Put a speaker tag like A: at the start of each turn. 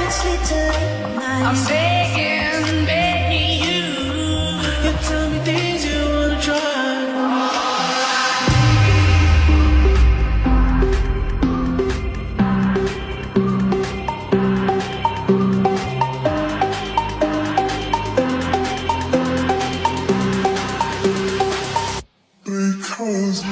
A: I'm begging, begging you. You tell me things you wanna try. Because